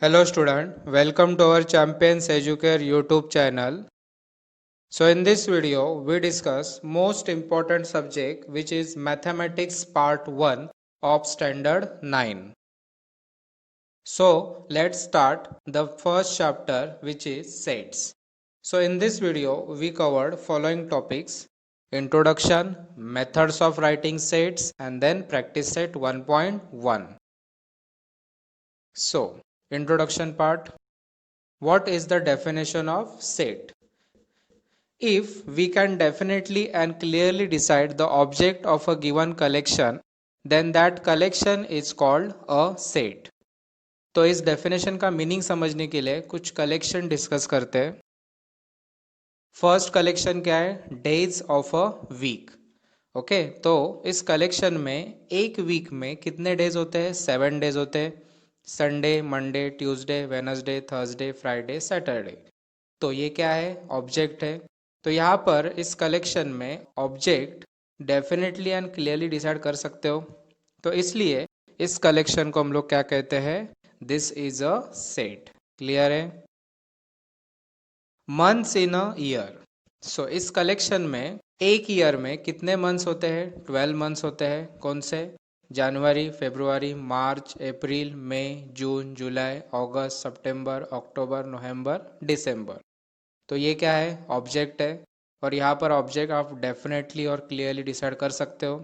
Hello student, welcome to our Champions Educare YouTube channel. So in this video, we discuss most important subject which is Mathematics Part 1 of Standard 9. So let's start the first chapter which is sets. So in this video, we covered following topics: introduction, methods of writing sets, and then practice set 1.1. So introduction part. What is the definition of set? If we can definitely and clearly decide the object of a given collection, then that collection is called a set. तो इस definition का meaning समझने के लिए कुछ collection discuss करते हैं. First collection क्या है? Days of a week. Okay, तो इस कलेक्शन में एक वीक में कितने डेज होते हैं? 7 डेज होते हैं. Sunday, Monday, Tuesday, Wednesday, Thursday, Friday, Saturday. तो ये क्या है? ऑब्जेक्ट है. तो यहाँ पर इस कलेक्शन में object definitely and clearly decide कर सकते हो. तो इसलिए इस कलेक्शन को हम लोग क्या कहते हैं? This is a set. Clear है? Months in a year. So इस कलेक्शन में एक ईयर में कितने मंथ्स होते हैं? 12 मंथ्स होते हैं. कौन से? जनवरी, फरवरी, मार्च, अप्रैल, मई, जून, जुलाई, अगस्त, सितंबर, अक्टूबर, नवंबर, दिसंबर. तो ये क्या है? ऑब्जेक्ट है. और यहाँ पर ऑब्जेक्ट आप डेफिनेटली और क्लियरली डिसाइड कर सकते हो.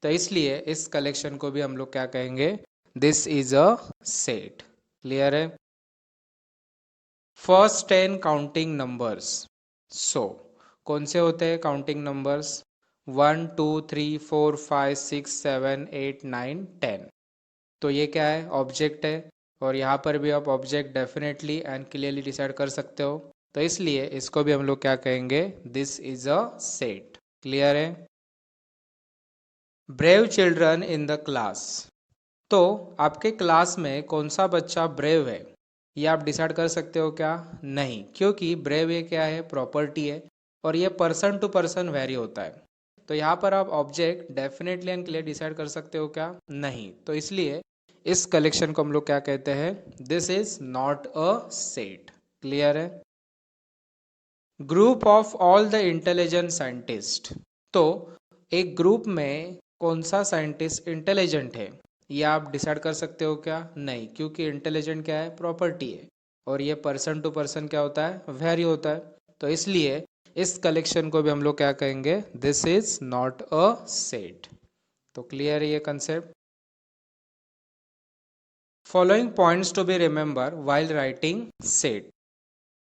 तो इसलिए इस कलेक्शन को भी हम लोग क्या कहेंगे? This is a set. Clear है? First 10 counting numbers. सो कौन से होते हैं काउंटिंग नंबर्स? 1 2 3 4 5 6 7 8 9 10. तो ये क्या है? ऑब्जेक्ट है. और यहाँ पर भी आप object definitely and clearly decide कर सकते हो. तो इसलिए इसको भी हम लोग क्या कहेंगे? This is a set. Clear है? Brave children in the class. तो आपके क्लास में कौन सा बच्चा ब्रेव है, ये आप डिसाइड कर सकते हो क्या? नहीं, क्योंकि ब्रेव ये क्या है? प्रॉपर्टी है. और ये पर्सन टू पर्सन वेरी होता है. तो यहाँ पर आप object definitely and clear decide कर सकते हो क्या? नहीं. तो इसलिए इस कलेक्शन को हम लोग क्या कहते हैं? This is not a set. Clear है? Group of all the intelligent scientist. तो एक ग्रुप में कौन सा साइंटिस्ट इंटेलिजेंट है, ये आप डिसाइड कर सकते हो क्या? नहीं, क्योंकि इंटेलिजेंट क्या है? प्रॉपर्टी है. और ये पर्सन टू पर्सन क्या होता है? वेरी होता है. तो इसलिए इस कलेक्शन को भी हम लोग क्या कहेंगे? This is not a set. तो क्लियर है ये concept? Following points to be remember while writing set.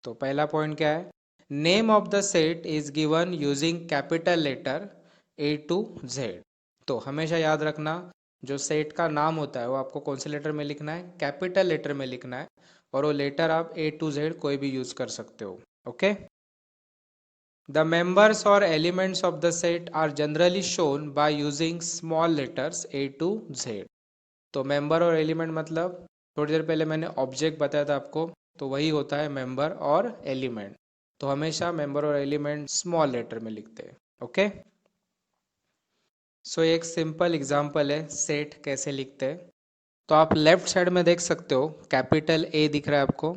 तो पहला पॉइंट क्या है? Name of the set is given using capital letter A to Z. तो हमेशा याद रखना, जो सेट का नाम होता है वो आपको कौन से लेटर में लिखना है? कैपिटल लेटर में लिखना है. और वो लेटर आप ए टू जेड कोई भी यूज कर सकते हो. ओके. द मेंबर्स और elements of the set are generally shown by using small letters A to Z. तो मेंबर और एलिमेंट मतलब थोड़ी देर पहले मैंने ऑब्जेक्ट बताया था आपको, तो वही होता है मेंबर और एलिमेंट. तो हमेशा मेंबर और एलिमेंट स्मॉल लेटर में लिखते हैं. ओके. सो एक सिंपल एग्जांपल है सेट कैसे लिखते हैं. तो आप लेफ्ट साइड में देख सकते हो कैपिटल ए दिख रहा है आपको.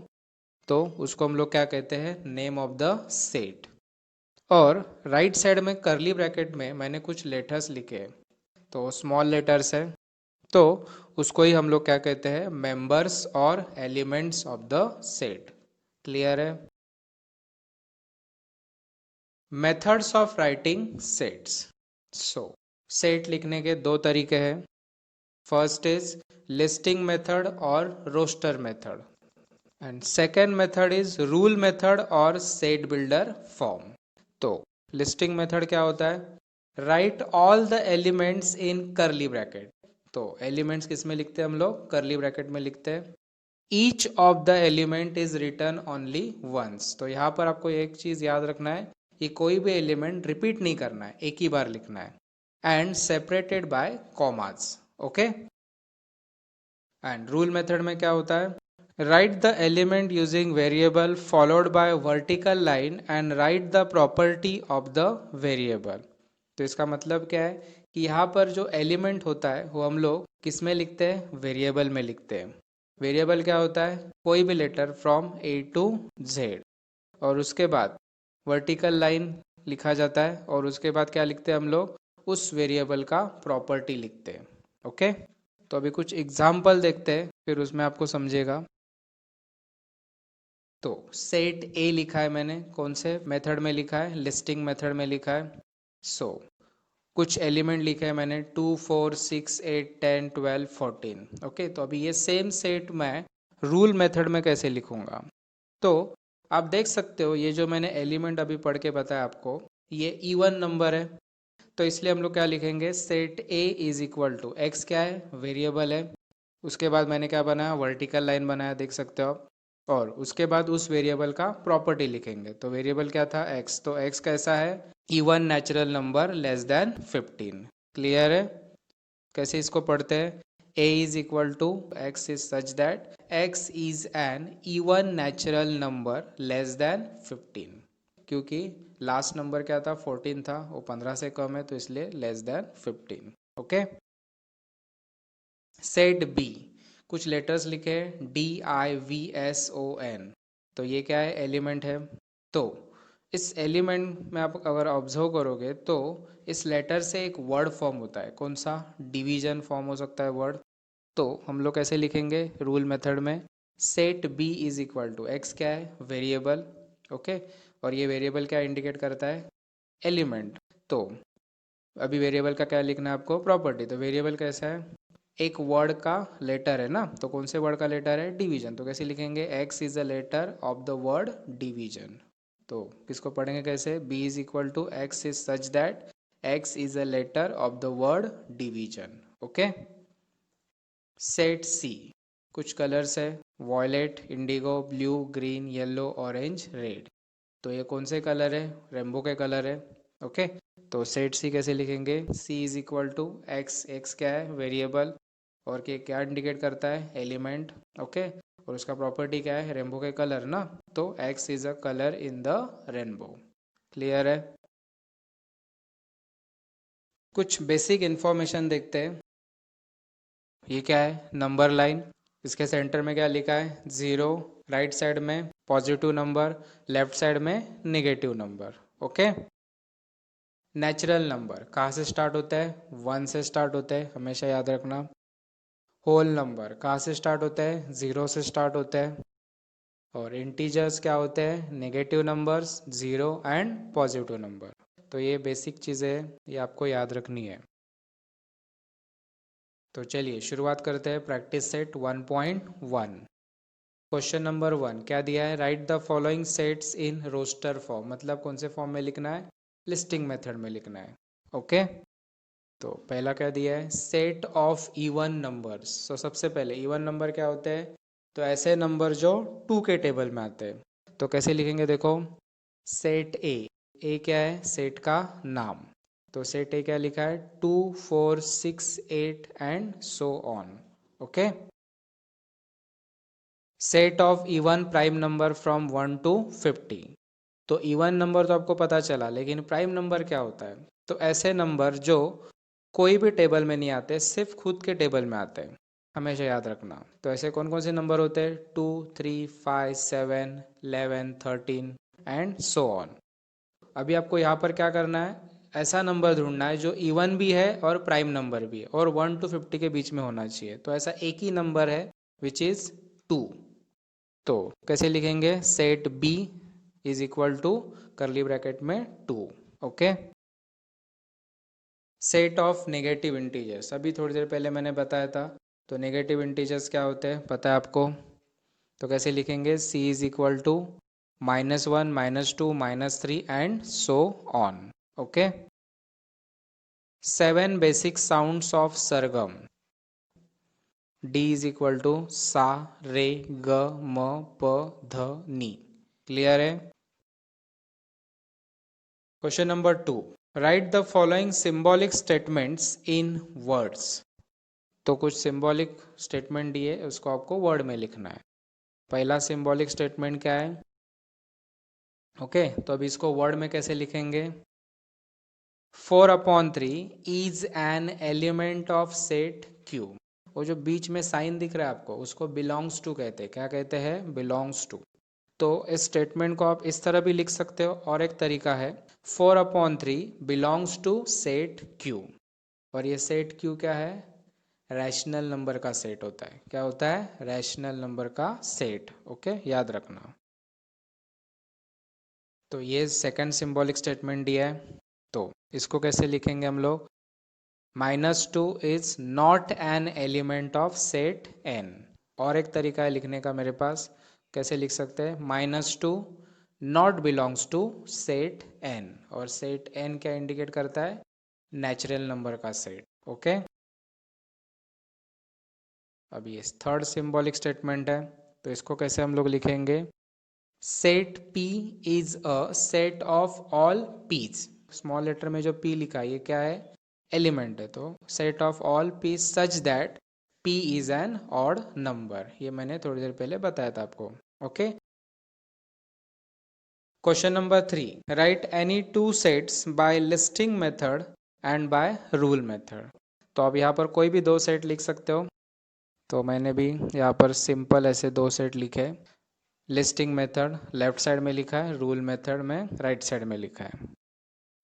तो उसको हम लोग क्या कहते हैं? Name of the set. और राइट साइड में करली ब्रैकेट में मैंने कुछ लेटर्स लिखे हैं, तो स्मॉल लेटर्स है. तो उसको ही हम लोग क्या कहते हैं? मेंबर्स और elements of the set. Clear है? Methods of writing sets. So set लिखने के दो तरीके हैं. फर्स्ट इज लिस्टिंग मेथड और roster method. And second method is rule method और सेट बिल्डर फॉर्म. तो लिस्टिंग मेथड क्या होता है? Write all the elements in curly bracket. तो एलिमेंट्स किस में लिखते हैं हम लोग? करली ब्रैकेट में लिखते हैं. Each of the element is written only once. तो यहाँ पर आपको एक चीज याद रखना है कि कोई भी एलिमेंट रिपीट नहीं करना है, एक ही बार लिखना है. And separated by commas. Okay. And rule method में क्या होता है? Write the element using variable followed by vertical line and right the property of the variable. तो इसका मतलब क्या है कि यहाँ पर जो एलिमेंट होता है वो हम लोग किस में लिखते हैं? वेरिएबल में लिखते हैं. वेरिएबल क्या होता है, कोई भी letter from A to Z, और उसके बाद वर्टिकल लाइन लिखा जाता है, और उसके बाद क्या लिखते हैं हम लोग, उस वेरिएबल का प्रॉपर्टी लिखते हैं। ओके, तो अभी कुछ एग्जाम्पल देखते हैं, फिर उसमें आपको समझेगा। तो सेट ए लिखा है मैंने, कौन से मेथड में लिखा है, लिस्टिंग मेथड में लिखा है। सो कुछ एलिमेंट लिखे हैं मैंने 2 4 6 8 10 12 14। ओके, तो अभी ये सेम सेट मैं रूल मेथड में कैसे लिखूंगा। तो आप देख सकते हो, ये जो मैंने एलिमेंट अभी पढ़ के बताया आपको, ये इवन नंबर है, तो इसलिए हम लोग क्या लिखेंगे, set A is equal to X, क्या है, वेरिएबल है। उसके बाद मैंने क्या बनाया, वर्टिकल लाइन बनाया, देख सकते हो आप, और उसके बाद उस वेरिएबल का प्रॉपर्टी लिखेंगे। तो वेरिएबल क्या था, एक्स, तो एक्स कैसा है, even natural number less than 15। Clear है, कैसे इसको पढ़ते हैं, a is equal to X is such that x is an even natural number less than 15, क्योंकि लास्ट नंबर क्या था, 14 था, वो 15 से कम है, तो इसलिए less than 15। Okay, set B, कुछ लेटर्स लिखे, DIVSON, तो ये क्या है, एलिमेंट है। तो इस एलिमेंट में आप अगर ऑब्जर्व करोगे तो इस लेटर से एक वर्ड फॉर्म होता है, कौन सा, डिवीजन फॉर्म हो सकता है वर्ड। तो हम लोग कैसे लिखेंगे, रूल मेथड में, set B is equal to X, क्या है, वेरिएबल। ओके, और ये वेरिएबल क्या इंडिकेट करता है, एलिमेंट। तो अभी वेरिएबल का क्या लिखना है आपको, प्रॉपर्टी। तो वेरिएबल कैसा है, एक वर्ड का लेटर है ना, तो कौन से वर्ड का लेटर है, डिवीजन, तो कैसे लिखेंगे, X is a letter of the word division. तो किसको पढ़ेंगे कैसे, B is equal to X is such that X is a letter of the word division. Okay, set C, कुछ कलर्स है, violet, indigo, blue, green, yellow, orange, red, तो ये कौन से कलर है, रेनबो के कलर है। ओके, तो सेट सी कैसे लिखेंगे, C is equal to X, X क्या है, वेरिएबल, और के क्या इंडिकेट करता है, एलिमेंट। ओके, और उसका प्रॉपर्टी क्या है, रेनबो के कलर ना, तो x is a colour in the rainbow. Clear है, कुछ बेसिक इंफॉर्मेशन देखते हैं। ये क्या है, नंबर लाइन, इसके सेंटर में क्या लिखा है, ज़ीरो, राइट साइड में पॉजिटिव नंबर, लेफ्ट साइड में negative number. Okay, natural number कहाँ से स्टार्ट होता है, वन से स्टार्ट होता है, हमेशा याद रखना। होल नंबर कहाँ से स्टार्ट होता है, ज़ीरो से स्टार्ट होता है। और इंटीजर्स क्या होते हैं, negative numbers, zero and positive number. तो ये बेसिक चीज़ें हैं, ये आपको याद रखनी है। तो चलिए शुरुआत करते हैं प्रैक्टिस सेट 1.1। क्वेश्चन नंबर 1 क्या दिया है, write the following sets in roster form, मतलब कौन से फॉर्म में लिखना है, लिस्टिंग मेथड में लिखना है। ओके, तो पहला क्या दिया है, सेट ऑफ इवन नंबर्स। तो सबसे पहले इवन नंबर क्या होते हैं, तो ऐसे नंबर जो 2 के टेबल में आते हैं। तो कैसे लिखेंगे, देखो, सेट ए क्या है, सेट का नाम, तो सेट ए क्या लिखा है, 2 4 6 8 and so on. Okay, set of even prime number from 1 to 50। तो इवन नंबर तो आपको पता चला, लेकिन प्राइम नंबर क्या होता है, तो ऐसे नंबर जो कोई भी टेबल में नहीं आते, सिर्फ खुद के टेबल में आते हैं, हमेशा याद रखना। तो ऐसे कौन कौन से नंबर होते हैं, 2 3 5 7 11 13 एंड सो ऑन। अभी आपको यहाँ पर क्या करना है, ऐसा नंबर ढूंढना है जो इवन भी है और प्राइम नंबर भी है, और 1 to 50 के बीच में होना चाहिए। तो ऐसा एक ही नंबर है विच इज़ 2। तो कैसे लिखेंगे, set B is equal to curly bracket में 2। Okay, set of negative integers, अभी थोड़ी देर पहले मैंने बताया था। तो नेगेटिव इंटीजर्स क्या होते हैं पता है आपको, तो कैसे लिखेंगे, C is equal to -1 -2 -3 and so on. Okay, 7 basic sounds of sargam, D is equal to सा, रे, ग, म, प, ध, नी। क्लियर है, question number 2, write the following symbolic statements in words. तो कुछ सिंबॉलिक स्टेटमेंट दिए, उसको आपको वर्ड में लिखना है। पहला सिंबॉलिक स्टेटमेंट क्या है, ओके, तो अभी इसको वर्ड में कैसे लिखेंगे, 4/3 is an element of set Q. वो जो बीच में साइन दिख रहा है आपको, उसको बिलोंग्स टू कहते हैं। क्या कहते हैं? Belongs to. तो इस स्टेटमेंट को आप इस तरह भी लिख सकते हो, और एक तरीका है 4/3 बिलोंग्स टू सेट क्यू। और ये सेट क्यू क्या है? रैशनल नंबर का सेट होता है। क्या होता है? रैशनल नंबर का सेट। ओके, याद रखना। तो ये सेकंड सिंबॉलिक स्टेटमेंट दिया है, तो इसको कैसे लिखेंगे हम लोग? -2 is not an element of set N. और एक तरीका है लिखने का मेरे पास, कैसे लिख सकते हैं? -2 not belongs to set N. और सेट एन क्या इंडिकेट करता है? नेचुरल नंबर का सेट। ओके, अब ये थर्ड सिंबॉलिक स्टेटमेंट है, तो इसको कैसे हम लोग लिखेंगे? Set P is a set of all Ps. Small letter में जो P लिखा है ये क्या है? एलिमेंट है। तो set of all Ps such that P is an odd number. ये मैंने थोड़ी देर पहले बताया था आपको। Okay, question number 3, write any two sets by listing method and by rule method. तो आप यहाँ पर कोई भी दो सेट लिख सकते हो। तो मैंने भी यहाँ पर सिंपल ऐसे दो सेट लिखे। लिस्टिंग मेथड लेफ्ट साइड में लिखा है, रूल मेथड में राइट साइड में लिखा है।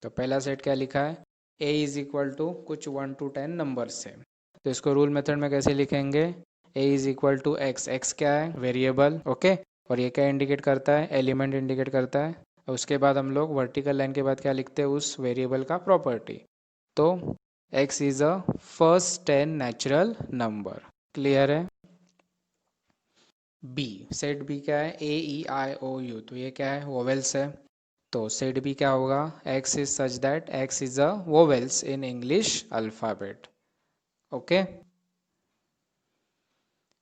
तो पहला सेट क्या लिखा है? a इज इक्वल टू कुछ 1 to 10 नंबर से। तो इसको रूल मेथड में कैसे लिखेंगे? a is equal to X. X क्या है? वेरिएबल। ओके, और ये क्या इंडिकेट करता है? एलिमेंट इंडिकेट करता है। और उसके बाद हम लोग वर्टिकल लाइन के बाद क्या लिखते हैं? उस वेरिएबल का प्रॉपर्टी। तो x is a first 10 natural number. Clear है? बी, सेट बी क्या है? ए ई आई ओ यू। तो ये क्या है? वोवेल्स है। तो सेट बी क्या होगा? X is such that X is a vowels in English alphabet. Okay,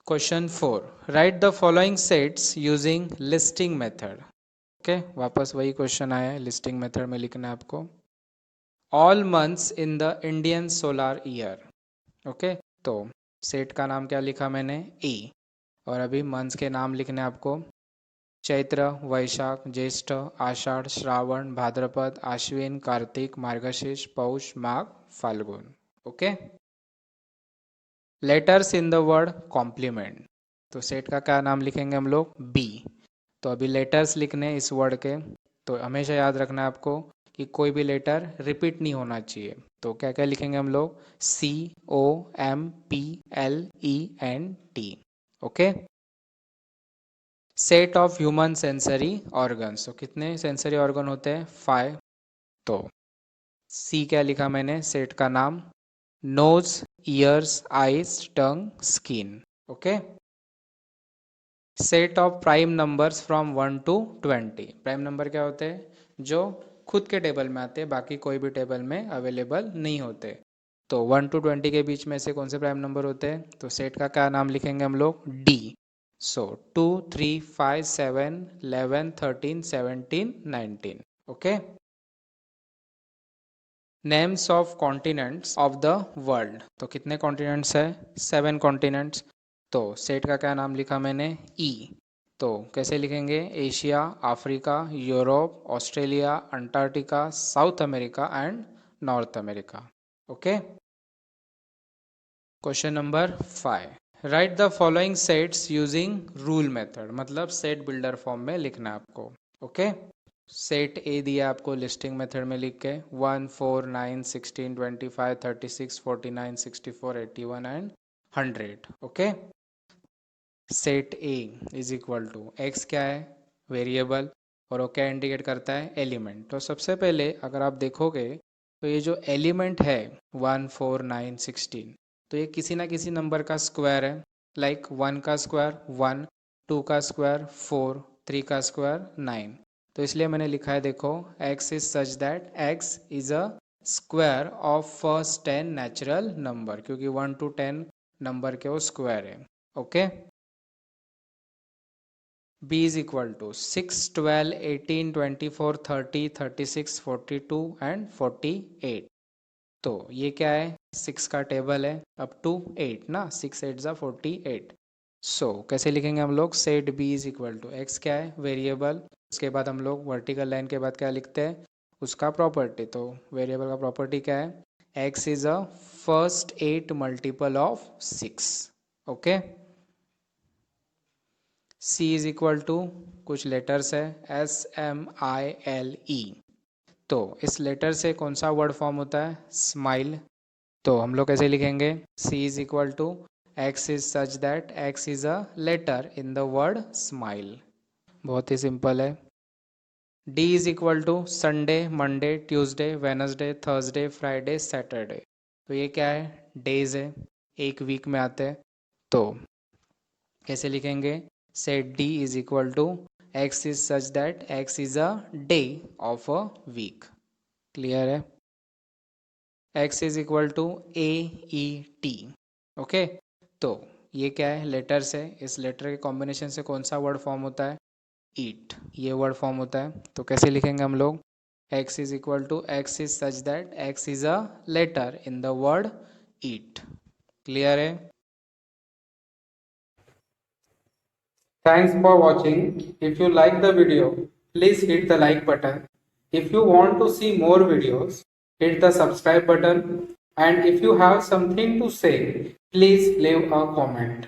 question 4, right the following sets using listing method. Okay, वापस वही क्वेश्चन आया है, लिस्टिंग मेथड में लिखना है आपको। All months in the Indian solar year. Okay, तो set का नाम क्या लिखा मैंने? ई। और अभी मंथ्स के नाम लिखने हैं आपको। Chaitra, Vaishakh, Jyeshtha, Ashadh, Shravan, Bhadrapad, Ashwin, Kartik, Margashirsha, Paush, Magh, Phalgun. Okay, letters in the word complement. तो सेट का क्या नाम लिखेंगे हम लोग? बी। तो अभी लेटर्स लिखने इस वर्ड के, तो हमेशा याद रखना है आपको कि कोई भी लेटर रिपीट नहीं होना चाहिए। तो क्या क्या लिखेंगे हम लोग? COMPLENT। Okay, set of human sensory organs. तो कितने सेंसरी ऑर्गन होते हैं? 5। तो सी क्या लिखा मैंने? सेट का नाम nose, ears, eyes, tongue, skin. Okay, set of prime numbers from 1 to 20। Prime number क्या होते हैं? जो खुद के टेबल में आते हैं, बाकी कोई भी टेबल में अवेलेबल नहीं होते। तो 1 to 20 के बीच में से कौन से प्राइम नंबर होते हैं? तो सेट का क्या नाम लिखेंगे हम लोग? D. So 2, 3, 5, 7, 11, 13, 17, 19। Okay, names of continents of the world. तो कितने कॉन्टिनेंट्स है? 7 कॉन्टिनेंट्स। तो सेट का क्या नाम लिखा मैंने? ई। तो कैसे लिखेंगे? Asia, Africa, Europe, Australia, Antarctica, south America and north America. Okay, question number 5, right the following sets using rule method. मतलब सेट बिल्डर फॉर्म में लिखना है आपको। ओके, सेट ए दिया आपको लिस्टिंग मेथड में लिख के 1, 4, 9, 16, 25, 36, 49, 64, 81 and 100। Okay, set A is equal to X क्या है? वेरिएबल। और वो क्या इंडिकेट करता है? एलिमेंट। तो सबसे पहले अगर आप देखोगे तो ये जो एलिमेंट है 1, 4, 9, 16, तो ये किसी ना किसी नंबर का स्क्वायर है। लाइक 1 का स्क्वायर 1, 2 का स्क्वायर 4, 3 का स्क्वायर 9। तो इसलिए मैंने लिखा है, देखो, x is such that x is a square of first 10 natural number, क्योंकि 1 to 10 नंबर के वो स्क्वायर है। Okay, b is equal to 6, 12, 18, 24, 30, 36, 42 and 48। तो ये क्या है? 6 का टेबल है अप टू 8 ना, 6 8 जा 48। सो कैसे लिखेंगे हम लोग? Set b is equal to X क्या है? वेरिएबल। उसके बाद हम लोग वर्टिकल लाइन के बाद क्या लिखते हैं? उसका प्रॉपर्टी। तो वेरिएबल का प्रॉपर्टी क्या है? x is a first 8 multiple of 6. Okay, c is equal to कुछ लेटर्स है SMILE. तो इस लेटर से कौन सा वर्ड फॉर्म होता है? स्माइल. तो हम लोग कैसे लिखेंगे? c is equal to x is such that x is a letter in the word smile. बहुत ही सिंपल है. d is equal to Sunday, Monday, Tuesday, Wednesday, Thursday, Friday, Saturday. तो ये क्या है? डेज है, एक वीक में आते हैं. तो कैसे लिखेंगे? Set d is equal to x is such that x is a day of a week. Clear है? x is equal to AET. Okay, तो ये क्या है? लेटर्स है. इस लेटर के कॉम्बिनेशन से कौन सा वर्ड फॉर्म होता है? ईट. ये वर्ड फॉर्म होता है. तो कैसे लिखेंगे हम लोग? x is equal to x is such that x is a letter in the word eat. Clear है? Thanks for watching. If you like the video, please hit the like button. If you want to see more videos, hit the subscribe button. And if you have something to say, please leave a comment.